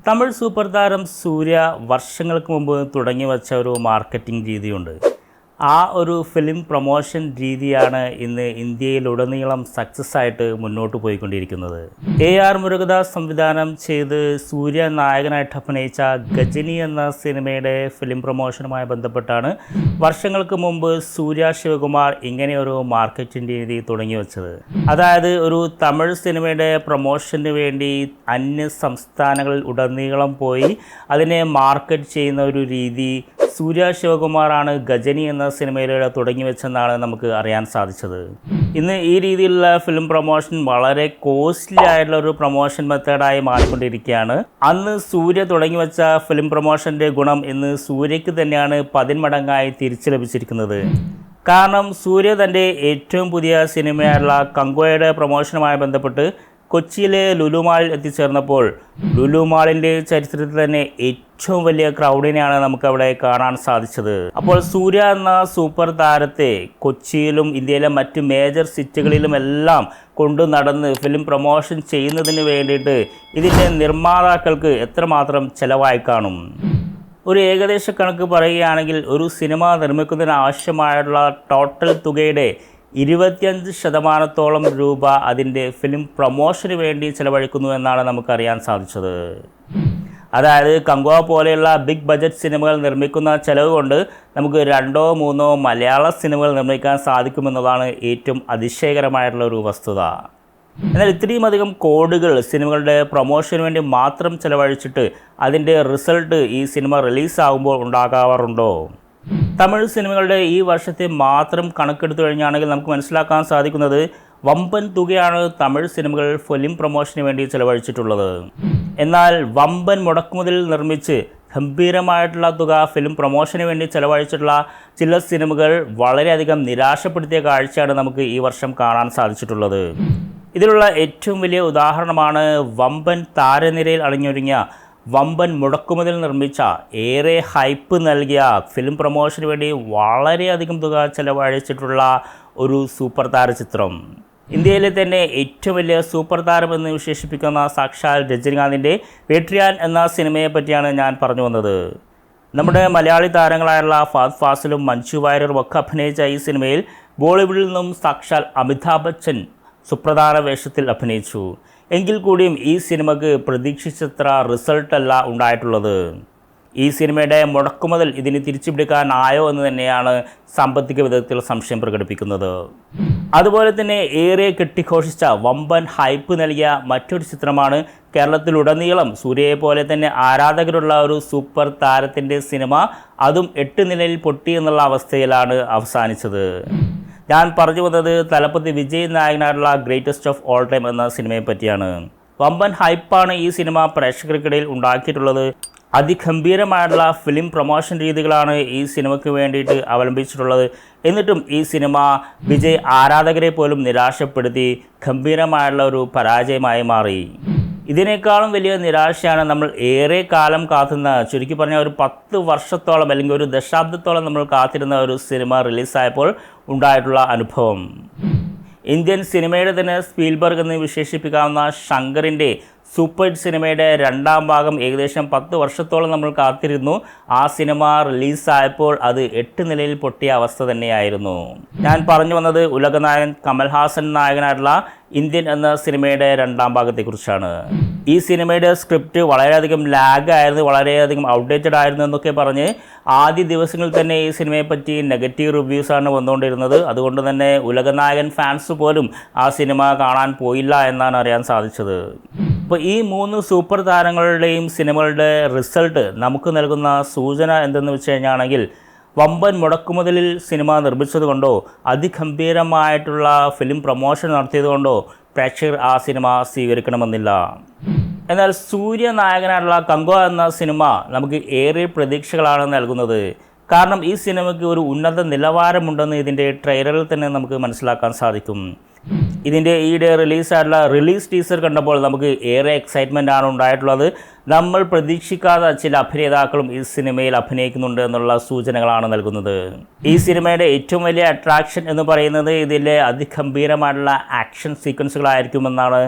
Tamil super താരം സൂര്യ വർഷങ്ങൾക്ക് മുമ്പ് തുടങ്ങി വച്ച ഒരു മാർക്കറ്റിംഗ് രീതിയുണ്ട്. ആ ഒരു ഫിലിം പ്രൊമോഷൻ രീതിയാണ് ഇന്ന് ഇന്ത്യയിലുടനീളം സക്സസ് ആയിട്ട് മുന്നോട്ട് പോയിക്കൊണ്ടിരിക്കുന്നത്. AR മുരുകദാസ് സംവിധാനം ചെയ്ത് സൂര്യ നായകനായിട്ട് അഭിനയിച്ച ഗജനി എന്ന സിനിമയുടെ ഫിലിം പ്രൊമോഷനുമായി ബന്ധപ്പെട്ടാണ് വർഷങ്ങൾക്ക് മുമ്പ് സൂര്യ ശിവകുമാർ ഇങ്ങനെ ഒരു മാർക്കറ്റിംഗ് രീതി തുടങ്ങി വെച്ചത്. അതായത് ഒരു തമിഴ് സിനിമയുടെ പ്രൊമോഷന് വേണ്ടി അന്യ സംസ്ഥാനങ്ങളിൽ ഉടനീളം പോയി അതിനെ മാർക്കറ്റ് ചെയ്യുന്ന ഒരു രീതി സൂര്യ ശിവകുമാറാണ് ഗജനി എന്ന സിനിമയിലൂടെ തുടങ്ങി വെച്ചെന്നാണ് നമുക്ക് അറിയാൻ സാധിച്ചത്. ഇന്ന് ഈ രീതിയിലുള്ള ഫിലിം പ്രൊമോഷൻ വളരെ കോസ്റ്റ്ലി ആയിട്ടുള്ള ഒരു പ്രൊമോഷൻ മെത്തേഡായി മാറിക്കൊണ്ടിരിക്കുകയാണ്. അന്ന് സൂര്യ തുടങ്ങി വെച്ച ഫിലിം പ്രൊമോഷൻ്റെ ഗുണം ഇന്ന് സൂര്യയ്ക്ക് തന്നെയാണ് 10 മടങ്ങായി തിരിച്ചു ലഭിച്ചിരിക്കുന്നത്. കാരണം സൂര്യ തൻ്റെ ഏറ്റവും പുതിയ സിനിമയായുള്ള കങ്കോയുടെ പ്രൊമോഷനുമായി ബന്ധപ്പെട്ട് കൊച്ചിയിലെ ലുലു മാളിൽ എത്തിച്ചേർന്നപ്പോൾ ലുലു മാളിൻ്റെ ചരിത്രത്തിൽ തന്നെ ഏറ്റവും വലിയ ക്രൗഡിനെയാണ് നമുക്കവിടെ കാണാൻ സാധിച്ചത്. അപ്പോൾ സൂര്യ എന്ന സൂപ്പർ താരത്തെ കൊച്ചിയിലും ഇന്ത്യയിലെ മറ്റ് മേജർ സിറ്റികളിലുമെല്ലാം കൊണ്ടു നടന്ന് ഫിലിം പ്രൊമോഷൻ ചെയ്യുന്നതിന് വേണ്ടിയിട്ട് ഇതിൻ്റെ നിർമ്മാതാക്കൾക്ക് എത്രമാത്രം ചിലവായി കാണും? ഒരു ഏകദേശ കണക്ക് പറയുകയാണെങ്കിൽ ഒരു സിനിമ നിർമ്മിക്കുന്നതിന് ആവശ്യമായുള്ള ടോട്ടൽ തുകയുടെ 25% രൂപ അതിൻ്റെ ഫിലിം പ്രൊമോഷന് വേണ്ടി ചിലവഴിക്കുന്നു എന്നാണ് നമുക്കറിയാൻ സാധിച്ചത്. അതായത് കങ്കുവ പോലെയുള്ള ബിഗ് ബഡ്ജറ്റ് സിനിമകൾ നിർമ്മിക്കുന്ന ചിലവ് കൊണ്ട് നമുക്ക് 2-3 മലയാള സിനിമകൾ നിർമ്മിക്കാൻ സാധിക്കുമെന്നതാണ് ഏറ്റവും അതിശയകരമായിട്ടുള്ള ഒരു വസ്തുത. എന്നാൽ ഇത്രയും അധികം കോടികൾ സിനിമകളുടെ പ്രൊമോഷന് വേണ്ടി മാത്രം ചിലവഴിച്ചിട്ട് അതിൻ്റെ റിസൾട്ട് ഈ സിനിമ റിലീസാകുമ്പോൾ ഉണ്ടാകാറുണ്ടോ? തമിഴ് സിനിമകളുടെ ഈ വർഷത്തെ മാത്രം കണക്കെടുത്തു കഴിഞ്ഞാണെങ്കിൽ നമുക്ക് മനസ്സിലാക്കാൻ സാധിക്കുന്നത് വമ്പൻ തുകയാണ് തമിഴ് സിനിമകൾ ഫിലിം പ്രൊമോഷന് വേണ്ടി ചിലവഴിച്ചിട്ടുള്ളത്. എന്നാൽ വമ്പൻ മുടക്കുമുതൽ നിർമ്മിച്ച് ഗംഭീരമായിട്ടുള്ള തുക ഫിലിം പ്രൊമോഷന് വേണ്ടി ചിലവഴിച്ചിട്ടുള്ള ചില സിനിമകൾ വളരെയധികം നിരാശപ്പെടുത്തിയ കാഴ്ചയാണ് നമുക്ക് ഈ വർഷം കാണാൻ സാധിച്ചിട്ടുള്ളത്. ഇതിലുള്ള ഏറ്റവും വലിയ ഉദാഹരണമാണ് വമ്പൻ താരനിരയിൽ അണിഞ്ഞൊരുങ്ങിയ വമ്പൻ മുടക്കുമുതൽ നിർമ്മിച്ച ഏറെ ഹൈപ്പ് നൽകിയ ഫിലിം പ്രൊമോഷന് വേണ്ടി വളരെയധികം തുക ചെലവഴിച്ചിട്ടുള്ള ഒരു സൂപ്പർ താര ചിത്രം. ഇന്ത്യയിലെ തന്നെ ഏറ്റവും വലിയ സൂപ്പർ താരമെന്ന് വിശേഷിപ്പിക്കുന്ന സാക്ഷാൽ രജനികാന്തിൻ്റെ വേട്രിയാൻ എന്ന സിനിമയെ പറ്റിയാണ് ഞാൻ പറഞ്ഞു വന്നത്. നമ്മുടെ മലയാളി താരങ്ങളായുള്ള ഫഹദ് ഫാസിലും മഞ്ജു വാര്യറും ഒക്കെ അഭിനയിച്ച ഈ സിനിമയിൽ ബോളിവുഡിൽ നിന്നും സാക്ഷാൽ അമിതാഭ് ബച്ചൻ സുപ്രധാന വേഷത്തിൽ അഭിനയിച്ചു. എങ്കിൽ കൂടിയും ഈ സിനിമയ്ക്ക് പ്രതീക്ഷിച്ചത്ര റിസൾട്ടല്ല ഉണ്ടായിട്ടുള്ളത്. ഈ സിനിമയുടെ മുടക്കുമുതൽ ഇതിന് തിരിച്ചുപിടിക്കാനായോ എന്ന് തന്നെയാണ് സാമ്പത്തിക വിദഗ്ധർ സംശയം പ്രകടിപ്പിക്കുന്നത്. അതുപോലെ തന്നെ ഏറെ കെട്ടിഘോഷിച്ച വമ്പൻ ഹൈപ്പ് നൽകിയ മറ്റൊരു ചിത്രമാണ് കേരളത്തിലുടനീളം സൂര്യയെ പോലെ തന്നെ ആരാധകരുള്ള ഒരു സൂപ്പർ താരത്തിൻ്റെ സിനിമ, അതും 8 നിലയിൽ പൊട്ടി എന്നുള്ള അവസ്ഥയിലാണ് അവസാനിച്ചത്. ഞാൻ പറഞ്ഞു വന്നത് തലപ്പതി വിജയ് നായകനായിട്ടുള്ള ഗ്രേറ്റസ്റ്റ് ഓഫ് ഓൾ ടൈം എന്ന സിനിമയെ പറ്റിയാണ്. വമ്പൻ ഹൈപ്പാണ് ഈ സിനിമ പ്രേക്ഷകർക്കിടയിൽ ഉണ്ടാക്കിയിട്ടുള്ളത്. അതിഗംഭീരമായിട്ടുള്ള ഫിലിം പ്രൊമോഷൻ രീതികളാണ് ഈ സിനിമയ്ക്ക് വേണ്ടിയിട്ട് അവലംബിച്ചിട്ടുള്ളത്. എന്നിട്ടും ഈ സിനിമ വിജയ് ആരാധകരെ പോലും നിരാശപ്പെടുത്തി ഗംഭീരമായിട്ടുള്ള ഒരു പരാജയമായി മാറി. ഇതിനേക്കാളും വലിയ നിരാശയാണ് നമ്മൾ ഏറെ കാലം കാത്തുന്ന, ചുരുക്കി പറഞ്ഞാൽ ഒരു 10 വർഷത്തോളം അല്ലെങ്കിൽ ഒരു ദശാബ്ദത്തോളം നമ്മൾ കാത്തിരുന്ന ഒരു സിനിമ റിലീസായപ്പോൾ ഉണ്ടായിട്ടുള്ള അനുഭവം. ഇന്ത്യൻ സിനിമയുടെ തന്നെ സ്പീൽബർഗ് എന്ന് വിശേഷിപ്പിക്കാവുന്ന ശങ്കറിൻ്റെ സൂപ്പർ ഹിറ്റ് സിനിമയുടെ 2ാം ഭാഗം ഏകദേശം 10 വർഷത്തോളം നമ്മൾ കാത്തിരുന്നു. ആ സിനിമ റിലീസായപ്പോൾ അത് 8 നിലയിൽ പൊട്ടിയ അവസ്ഥ തന്നെയായിരുന്നു. ഞാൻ പറഞ്ഞു വന്നത് ഉലകനായകൻ കമൽഹാസൻ നായകനായിട്ടുള്ള ഇന്ത്യൻ എന്ന സിനിമയുടെ 2ാം ഭാഗത്തെക്കുറിച്ചാണ്. ഈ സിനിമയുടെ സ്ക്രിപ്റ്റ് വളരെയധികം ലാഗായിരുന്നു, വളരെയധികം ഔട്ട്ഡേറ്റഡ് ആയിരുന്നു എന്നൊക്കെ പറഞ്ഞ് ആദ്യ ദിവസങ്ങളിൽ തന്നെ ഈ സിനിമയെപ്പറ്റി നെഗറ്റീവ് റിവ്യൂസാണ് വന്നുകൊണ്ടിരുന്നത്. അതുകൊണ്ട് തന്നെ ഉലകനായകൻ ഫാൻസ് പോലും ആ സിനിമ കാണാൻ പോയില്ല എന്നാണ് അറിയാൻ സാധിച്ചത്. അപ്പോൾ ഈ 3 സൂപ്പർ താരങ്ങളുടെയും സിനിമകളുടെ റിസൾട്ട് നമുക്ക് നൽകുന്ന സൂചന എന്തെന്ന് വെച്ച് കഴിഞ്ഞാണെങ്കിൽ വമ്പൻ മുടക്കുമുതലിൽ സിനിമ നിർമ്മിച്ചതുകൊണ്ടോ അതിഗംഭീരമായിട്ടുള്ള ഫിലിം പ്രൊമോഷൻ നടത്തിയതുകൊണ്ടോ പ്രേക്ഷകർ ആ സിനിമ സ്വീകരിക്കണമെന്നില്ല. എന്നാൽ സൂര്യ നായകനായിട്ടുള്ള കങ്കുവ എന്ന സിനിമ നമുക്ക് ഏറെ പ്രതീക്ഷകളാണ് നൽകുന്നത്. കാരണം ഈ സിനിമയ്ക്ക് ഒരു ഉന്നത നിലവാരമുണ്ടെന്ന് ഇതിൻ്റെ ട്രെയിലറിൽ തന്നെ നമുക്ക് മനസ്സിലാക്കാൻ സാധിക്കും. ഇതിൻ്റെ ഈയിടെ റിലീസായിട്ടുള്ള റിലീസ് ടീസർ കണ്ടപ്പോൾ നമുക്ക് ഏറെ എക്സൈറ്റ്മെൻ്റ് ആണ് ഉണ്ടായിട്ടുള്ളത്. നമ്മൾ പ്രതീക്ഷിക്കാത്ത ചില അഭിനേതാക്കളും ഈ സിനിമയിൽ അഭിനയിക്കുന്നുണ്ട് എന്നുള്ള സൂചനകളാണ് നൽകുന്നത്. ഈ സിനിമയുടെ ഏറ്റവും വലിയ അട്രാക്ഷൻ എന്ന് പറയുന്നത് ഇതിലെ അതിഗംഭീരമായിട്ടുള്ള ആക്ഷൻ സീക്വൻസുകളായിരിക്കുമെന്നാണ്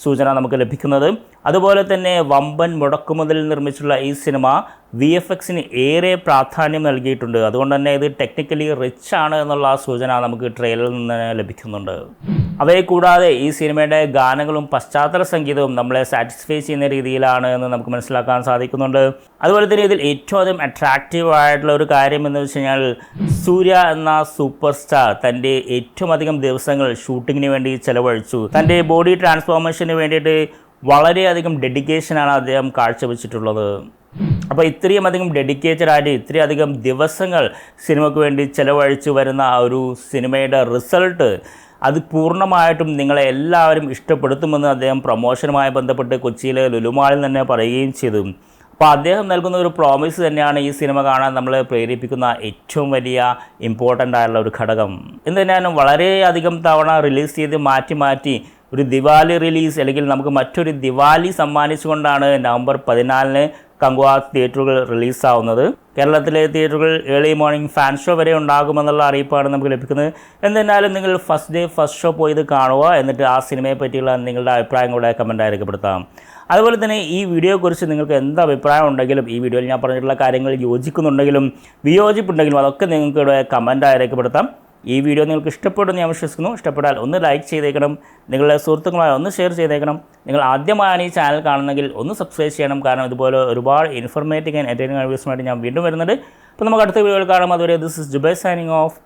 സൂചന നമുക്ക് ലഭിക്കുന്നത്. അതുപോലെ തന്നെ വമ്പൻ മുടക്കുമുതൽ നിർമ്മിച്ചുള്ള ഈ സിനിമ VFXന് ഏറെ പ്രാധാന്യം നൽകിയിട്ടുണ്ട്. അതുകൊണ്ട് തന്നെ ഇത് ടെക്നിക്കലി റിച്ച് ആണ് എന്നുള്ള സൂചന നമുക്ക് ട്രെയിലറിൽ നിന്ന് ലഭിക്കുന്നുണ്ട്. അവയെ കൂടാതെ ഈ സിനിമയുടെ ഗാനങ്ങളും പശ്ചാത്തല സംഗീതവും നമ്മളെ സാറ്റിസ്ഫൈ ചെയ്യുന്ന രീതിയിലാണ് എന്ന് നമുക്ക് മനസ്സിലാക്കാൻ സാധിക്കുന്നുണ്ട്. അതുപോലെ തന്നെ ഇതിൽ ഏറ്റവും അധികം അട്രാക്റ്റീവ് ആയിട്ടുള്ള ഒരു കാര്യം എന്ന് വെച്ച് കഴിഞ്ഞാൽ സൂര്യ എന്ന സൂപ്പർ സ്റ്റാർ തൻ്റെ ഏറ്റവും അധികം ദിവസങ്ങൾ ഷൂട്ടിങ്ങിന് വേണ്ടി ചെലവഴിച്ചു. തൻ്റെ ബോഡി ട്രാൻസ്ഫോർമേഷന് വേണ്ടിയിട്ട് വളരെയധികം ഡെഡിക്കേഷനാണ് അദ്ദേഹം കാഴ്ചവെച്ചിട്ടുള്ളത്. അപ്പോൾ ഇത്രയും അധികം ഡെഡിക്കേറ്റഡ് ആയിട്ട് ഇത്രയും അധികം ദിവസങ്ങൾ സിനിമയ്ക്ക് വേണ്ടി ചിലവഴിച്ച് വരുന്ന ആ ഒരു സിനിമയുടെ റിസൾട്ട് അത് പൂർണ്ണമായിട്ടും നിങ്ങളെ എല്ലാവരും ഇഷ്ടപ്പെടുത്തുമെന്ന് അദ്ദേഹം പ്രൊമോഷനുമായി ബന്ധപ്പെട്ട് കൊച്ചിയിലെ ലുലുമാളിൽ തന്നെ പറയുകയും ചെയ്തു. അപ്പോൾ അദ്ദേഹം നൽകുന്ന ഒരു പ്രോമിസ് തന്നെയാണ് ഈ സിനിമ കാണാൻ നമ്മളെ പ്രേരിപ്പിക്കുന്ന ഏറ്റവും വലിയ ഇമ്പോർട്ടൻ്റ് ആയിട്ടുള്ള ഒരു ഘടകം. എന്ന് തന്നെയാണ് വളരെയധികം തവണ റിലീസ് ചെയ്ത് മാറ്റി ഒരു ദിവാലി റിലീസ് അല്ലെങ്കിൽ നമുക്ക് മറ്റൊരു ദിവാലി സമ്മാനിച്ചുകൊണ്ടാണ് നവംബർ 14 കങ്കുവ തിയേറ്ററുകൾ റിലീസാവുന്നത്. കേരളത്തിലെ തിയേറ്ററുകൾ ഏർലി മോർണിംഗ് ഫാൻ ഷോ വരെ ഉണ്ടാകുമെന്നുള്ള അറിയിപ്പാണ് നമുക്ക് ലഭിക്കുന്നത്. എന്നിരുന്നാലും നിങ്ങൾ ഫസ്റ്റ് ഷോ പോയി ഇത് കാണുക. എന്നിട്ട് ആ സിനിമയെ പറ്റിയുള്ള നിങ്ങളുടെ അഭിപ്രായം കൂടെ കമൻറ്റായി രേഖപ്പെടുത്താം. അതുപോലെ തന്നെ ഈ വീഡിയോയെക്കുറിച്ച് നിങ്ങൾക്ക് എന്ത് അഭിപ്രായം ഉണ്ടെങ്കിലും ഈ വീഡിയോയിൽ ഞാൻ പറഞ്ഞിട്ടുള്ള കാര്യങ്ങൾ യോജിക്കുന്നുണ്ടെങ്കിലും വിയോജിപ്പുണ്ടെങ്കിലും അതൊക്കെ നിങ്ങൾക്ക് ഇവിടെ കമൻറ്റായി രേഖപ്പെടുത്താം. ഈ വീഡിയോ നിങ്ങൾക്ക് ഇഷ്ടപ്പെടുമെന്ന് ഞാൻ വിശ്വസിക്കുന്നു. ഇഷ്ടപ്പെട്ടാൽ ഒന്ന് ലൈക്ക് ചെയ്തേക്കണം, നിങ്ങളുടെ സുഹൃത്തുക്കളുമായി ഒന്ന് ഷെയർ ചെയ്തേക്കണം. നിങ്ങൾ ആദ്യമായാണ് ഈ ചാനൽ കാണുന്നെങ്കിൽ ഒന്ന് സബ്സ്ക്രൈബ് ചെയ്യണം. കാരണം ഇതുപോലെ ഒരുപാട് ഇൻഫോർമേറ്റീവ് ആൻഡ് എൻ്റർടൈനിങ് വീഡിയോസുമായിട്ട് ഞാൻ വീണ്ടും വരുന്നുണ്ട്. അപ്പോൾ നമുക്ക് അടുത്ത വീഡിയോയിൽ കാണാം. അതുവരെ this is Jubair signing of.